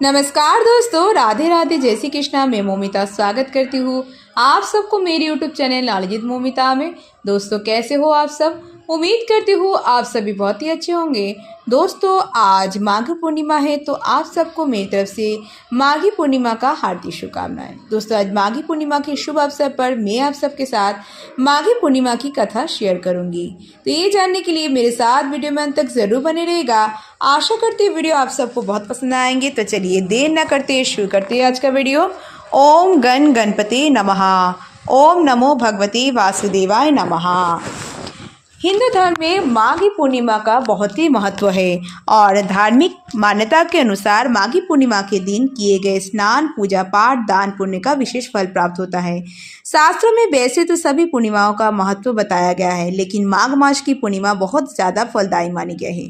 नमस्कार दोस्तों, राधे राधे, जय श्री कृष्णा। मैं मोमिता स्वागत करती हूँ आप सबको मेरे यूट्यूब चैनल लालजित मोमिता में। दोस्तों, कैसे हो आप सब? उम्मीद करती हूँ आप सभी बहुत ही अच्छे होंगे। दोस्तों, आज माघ पूर्णिमा है, तो आप सबको मेरी तरफ से माघी पूर्णिमा का हार्दिक शुभकामनाएं। दोस्तों, आज माघी पूर्णिमा के शुभ अवसर पर मैं आप सबके साथ माघी पूर्णिमा की कथा शेयर करूंगी। तो ये जानने के लिए मेरे साथ वीडियो में अंत तक जरूर बने रहेगा। आशा करती हूँ वीडियो आप सबको बहुत पसंद आएंगे। तो चलिए देर न करते शुरू करते हैं आज का वीडियो। ओम गण गणपति नमः। ओम नमो भगवते वासुदेवाय नमः। हिंदू धर्म में माघी पूर्णिमा का बहुत ही महत्व है और धार्मिक मान्यता के अनुसार माघी पूर्णिमा के दिन किए गए स्नान, पूजा पाठ, दान पुण्य का विशेष फल प्राप्त होता है। शास्त्रों में वैसे तो सभी पूर्णिमाओं का महत्व बताया गया है, लेकिन माघ मास की पूर्णिमा बहुत ज्यादा फलदायी मानी गई है।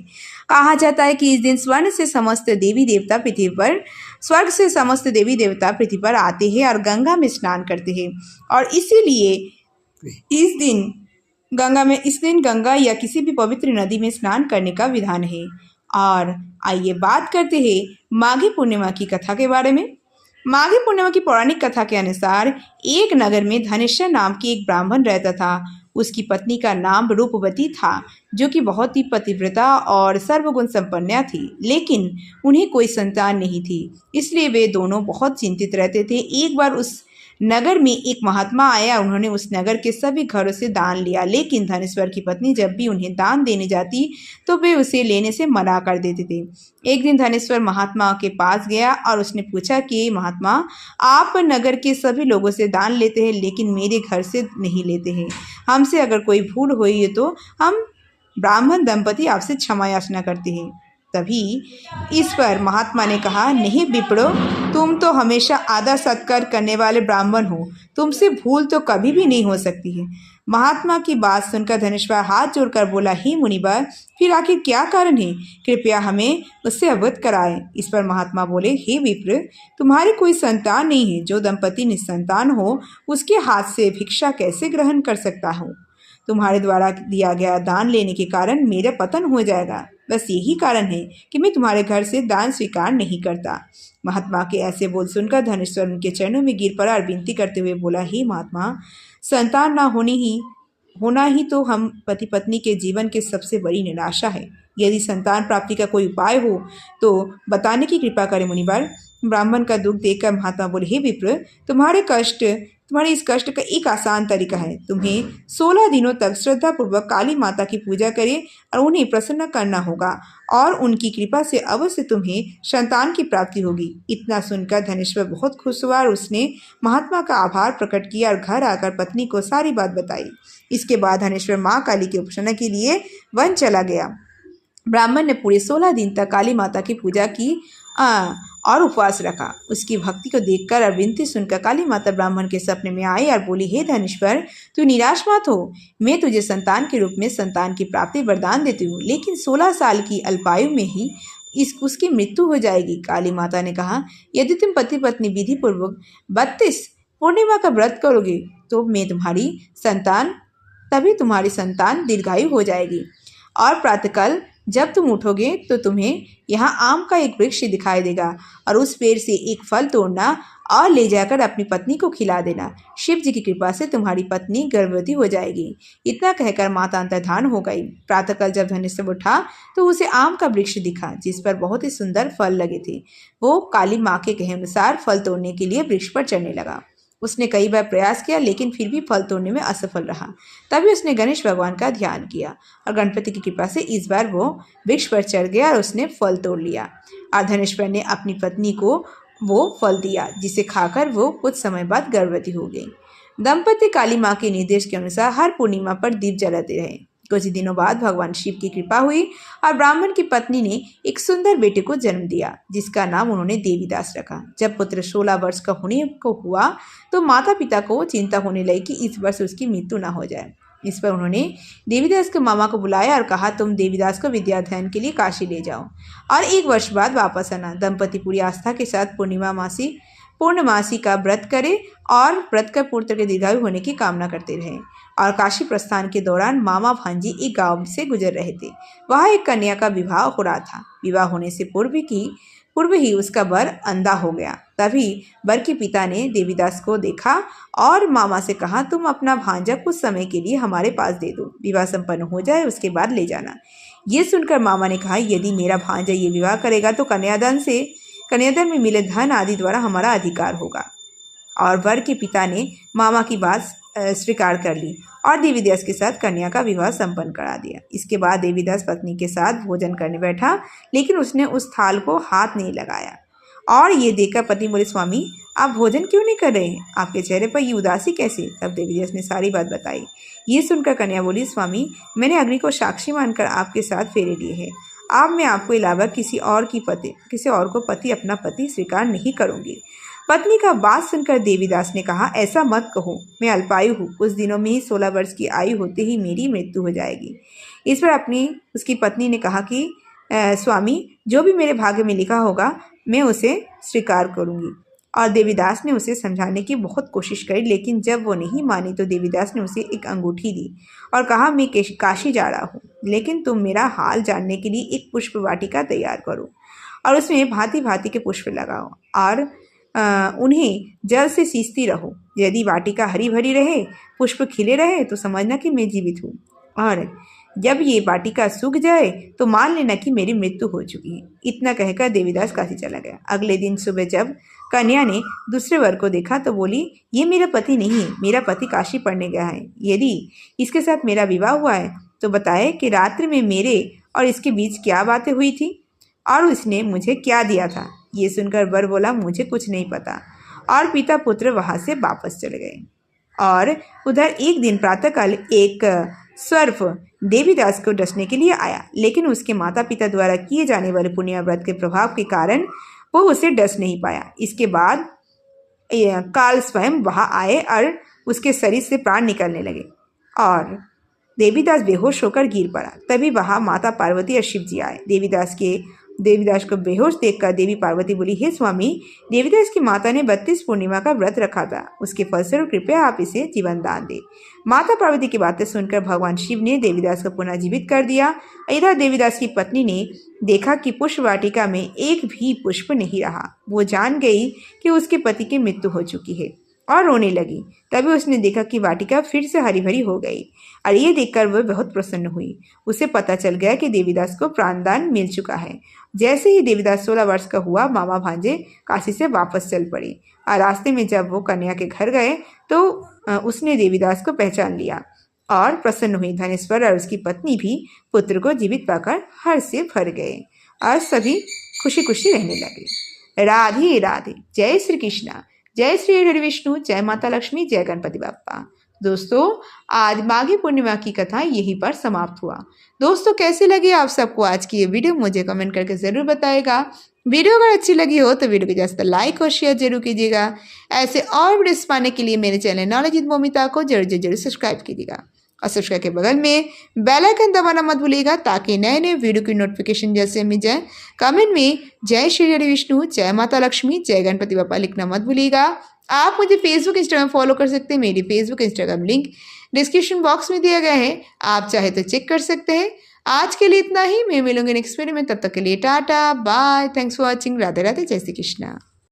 कहा जाता है कि इस दिन स्वर्ग से समस्त देवी देवता पृथ्वी पर आते हैं और गंगा में स्नान करते हैं, और इसीलिए इस दिन गंगा या किसी भी पवित्र नदी में स्नान करने का विधान है। और आइए बात करते हैं माघी पूर्णिमा की कथा के बारे में। माघी पूर्णिमा की पौराणिक कथा के अनुसार एक नगर में धनेश्वर नाम की एक ब्राह्मण रहता था। उसकी पत्नी का नाम रूपवती था, जो कि बहुत ही पतिव्रता और सर्वगुण संपन्ना थी, लेकिन उन्हें कोई संतान नहीं थी। इसलिए वे दोनों बहुत चिंतित रहते थे। एक बार उस नगर में एक महात्मा आया। उन्होंने उस नगर के सभी घरों से दान लिया, लेकिन धनेश्वर की पत्नी जब भी उन्हें दान देने जाती तो वे उसे लेने से मना कर देते थे। एक दिन धनेश्वर महात्मा के पास गया और उसने पूछा कि महात्मा, आप नगर के सभी लोगों से दान लेते हैं, लेकिन मेरे घर से नहीं लेते हैं। हमसे अगर कोई भूल हुई है तो हम ब्राह्मण दंपति आपसे क्षमा याचना करते हैं। तभी इस पर महात्मा ने कहा, नहीं विप्रो, तुम तो हमेशा आदर सत्कार करने वाले ब्राह्मण हो, तुमसे भूल तो कभी भी नहीं हो सकती है। महात्मा की बात सुनकर धनेश्वर हाथ जोड़कर बोला, हे मुनिवर, फिर आखिर क्या कारण है? कृपया हमें उससे अवगत कराएं। इस पर महात्मा बोले, हे विप्र, तुम्हारी कोई संतान नहीं है। जो दंपति निसंतान हो उसके हाथ से भिक्षा कैसे ग्रहण कर सकता हूँ? तुम्हारे द्वारा दिया गया दान लेने के कारण मेरा पतन हो जाएगा। बस यही कारण है कि मैं तुम्हारे घर से दान स्वीकार नहीं करता। महात्मा के ऐसे बोल सुनकर धनेश्वर उनके चरणों में गिर पड़ा और विनती करते हुए बोला, हे महात्मा, संतान ना होना ही तो हम पति पत्नी के जीवन की सबसे बड़ी निराशा है। यदि संतान प्राप्ति का कोई उपाय हो तो बताने की कृपा करें मुनिवर। ब्राह्मण का दुख देखकर महात्मा बोले, हे विप्र, तुम्हारे इस कष्ट का एक आसान तरीका है। तुम्हें 16 दिनों तक श्रद्धा पूर्वक काली माता की पूजा करें और उन्हें प्रसन्न करना होगा, और उनकी कृपा से अवश्य तुम्हें संतान की प्राप्ति होगी। इतना सुनकर धनेश्वर बहुत खुश हुआ और उसने महात्मा का आभार प्रकट किया और घर आकर पत्नी को सारी बात बताई। इसके बाद धनेश्वर माँ काली की उपासना के लिए वन चला गया। ब्राह्मण ने पूरे 16 दिन तक काली माता की पूजा की और उपवास रखा। उसकी भक्ति को देखकर और विनती सुनकर काली माता ब्राह्मण के सपने में आई और बोली, हे धनेश्वर, तू निराश मत हो। मैं तुझे संतान के रूप में संतान की प्राप्ति वरदान देती हूँ, लेकिन 16 साल की अल्पायु में ही उसकी मृत्यु हो जाएगी। काली माता ने कहा, यदि तुम पति पत्नी विधि पूर्वक 32 पूर्णिमा का व्रत करोगे तो तभी तुम्हारी संतान दीर्घायु हो जाएगी। और प्रातःकाल जब तुम उठोगे तो तुम्हें यहाँ आम का एक वृक्ष दिखाई देगा, और उस पेड़ से एक फल तोड़ना और ले जाकर अपनी पत्नी को खिला देना। शिव जी की कृपा से तुम्हारी पत्नी गर्भवती हो जाएगी। इतना कहकर माता अंतर्धान हो गई। प्रातःकाल जब धनेश्वर उठा तो उसे आम का वृक्ष दिखा, जिस पर बहुत ही सुंदर फल लगे थे। वो काली माँ के कहे अनुसार फल तोड़ने के लिए वृक्ष पर चढ़ने लगा। उसने कई बार प्रयास किया, लेकिन फिर भी फल तोड़ने में असफल रहा। तभी उसने गणेश भगवान का ध्यान किया और गणपति की कृपा से इस बार वो वृक्ष पर चढ़ गया और उसने फल तोड़ लिया। और धनेश्वर ने अपनी पत्नी को वो फल दिया, जिसे खाकर वो कुछ समय बाद गर्भवती हो गई। दंपति काली माँ के निर्देश के अनुसार हर पूर्णिमा पर दीप जलाते रहे। कुछ दिनों बाद भगवान शिव की कृपा हुई और ब्राह्मण की पत्नी ने एक सुंदर बेटे को जन्म दिया, जिसका नाम उन्होंने देवीदास रखा। जब पुत्र 16 वर्ष का होने को हुआ तो माता पिता को चिंता होने लगी कि इस वर्ष उसकी मृत्यु न हो जाए। इस पर उन्होंने देवीदास के मामा को बुलाया और कहा, तुम देवीदास को विद्या अध्ययन के लिए काशी ले जाओ और 1 वर्ष बाद वापस आना। दंपति पूरी आस्था के साथ पूर्णमासी का व्रत करे और व्रत का पुत्र के दीर्घायु होने की कामना करते रहे। और काशी प्रस्थान के दौरान मामा भांजी एक गांव से गुजर रहे थे। वहां एक कन्या का विवाह हो रहा था। विवाह होने से पूर्व की पूर्व ही उसका वर अंधा हो गया। तभी वर के पिता ने देवीदास को देखा और मामा से कहा, तुम अपना भांजा कुछ समय के लिए हमारे पास दे दो, विवाह संपन्न हो जाए उसके बाद ले जाना। ये सुनकर मामा ने कहा, यदि मेरा भांजा ये विवाह करेगा तो कन्यादान में मिले धन आदि द्वारा हमारा अधिकार होगा। और वर के पिता ने मामा की बात स्वीकार कर ली और देवीदास के साथ कन्या का विवाह संपन्न करा दिया। इसके बाद देवीदास पत्नी के साथ भोजन करने बैठा, लेकिन उसने उस थाल को हाथ नहीं लगाया। और ये देखकर पत्नी बोली, स्वामी आप भोजन क्यों नहीं कर रहे हैं? आपके चेहरे पर ये उदासी कैसे? तब देवीदास ने सारी बात बताई। ये सुनकर कन्या बोली, स्वामी मैंने अग्नि को साक्षी मानकर आपके साथ फेरे लिए हैं। अब मैं आपको अलावा किसी और को पति अपना पति स्वीकार नहीं करूँगी। पत्नी का बात सुनकर देवीदास ने कहा, ऐसा मत कहो, मैं अल्पायु हूँ, कुछ दिनों में ही 16 वर्ष की आयु होते ही मेरी मृत्यु हो जाएगी। इस पर उसकी पत्नी ने कहा कि स्वामी जो भी मेरे भाग्य में लिखा होगा मैं उसे स्वीकार करूँगी। और देवीदास ने उसे समझाने की बहुत कोशिश करी, लेकिन जब वो नहीं मानी तो देवीदास ने उसे एक अंगूठी दी और कहा, मैं काशी जा रहा हूँ, लेकिन तुम मेरा हाल जानने के लिए एक पुष्प वाटिका तैयार करो और उसमें भांति भांति के पुष्प लगाओ और उन्हें जल से सींचती रहो। यदि वाटिका हरी भरी रहे, पुष्प खिले रहे तो समझना कि मैं जीवित हूँ, और जब ये वाटिका सूख जाए तो मान लेना कि मेरी मृत्यु हो चुकी है। इतना कहकर देवीदास काशी चला गया। अगले दिन सुबह जब कन्या ने दूसरे वर को देखा तो बोली, ये मेरा पति नहीं है, मेरा पति काशी पढ़ने गया है। यदि इसके साथ मेरा विवाह हुआ है तो बताए कि रात्रि में मेरे और इसके बीच क्या बातें हुई थी और उसने मुझे क्या दिया था। ये सुनकर वर बोला, मुझे कुछ नहीं पता। और पिता पुत्र वहाँ से वापस चले गए। और उधर एक दिन प्रातःकाल एक सर्प देवीदास को डसने के लिए आया, लेकिन उसके माता पिता द्वारा किए जाने वाले पुण्य व्रत के प्रभाव के कारण वो उसे डस नहीं पाया। इसके बाद काल स्वयं वहाँ आए और उसके शरीर से प्राण निकलने लगे और देवीदास बेहोश होकर गिर पड़ा। तभी वहाँ माता पार्वती और शिव जी आए। देवीदास को बेहोश देखकर देवी पार्वती बोली, हे स्वामी, देवीदास की माता ने 32 पूर्णिमा का व्रत रखा था, उसके फलस्वरूप कृपया आप इसे जीवन दान दे। माता पार्वती की बातें सुनकर भगवान शिव ने देवीदास को पुनः जीवित कर दिया। इधर देवीदास की पत्नी ने देखा कि पुष्प वाटिका में एक भी पुष्प नहीं रहा। वो जान गई कि उसके पति की मृत्यु हो चुकी है और रोने लगी। तभी उसने देखा कि वाटिका फिर से हरी भरी हो गई और ये देखकर वह बहुत प्रसन्न हुई। उसे पता चल गया कि देवीदास को प्राणदान मिल चुका है। जैसे ही देवीदास 16 वर्ष का हुआ, मामा भांजे काशी से वापस चल पड़े और रास्ते में जब वो कन्या के घर गए तो उसने देवीदास को पहचान लिया और प्रसन्न हुई। धनेश्वर और उसकी पत्नी भी पुत्र को जीवित पाकर हर्ष से भर गए और सभी खुशी खुशी रहने लगे। राधे राधे। जय श्री कृष्णा। जय श्री हरि विष्णु। जय माता लक्ष्मी। जय गणपति बाप्पा। दोस्तों, आज माघी पूर्णिमा की कथा यहीं पर समाप्त हुआ। दोस्तों, कैसी लगी आप सबको आज की ये वीडियो मुझे कमेंट करके ज़रूर बताएगा। वीडियो अगर अच्छी लगी हो तो वीडियो को ज़्यादा लाइक और शेयर जरूर कीजिएगा। ऐसे और वीडियोस पाने के लिए मेरे चैनल नॉलेज विद मोमिता को जरूर सब्सक्राइब कीजिएगा और सब्सक्राइब के बगल में बेल आइकन दबाना मत भूलिएगा ताकि नए नए वीडियो की नोटिफिकेशन जैसे मिल जाए। कमेंट में जय श्री हरि विष्णु, जय माता लक्ष्मी, जय गणपति बाप्पा लिखना मत भूलिएगा। आप मुझे फेसबुक इंस्टाग्राम फॉलो कर सकते हैं। मेरी Facebook Instagram link description box में दिया गया है, आप चाहे तो चेक कर सकते हैं। आज के लिए इतना ही। मैं मिलूंगी नेक्स्ट वीडियो में, तब तक के लिए tata bye. Thanks for watching. Radhe Radhe. जय श्री कृष्णा।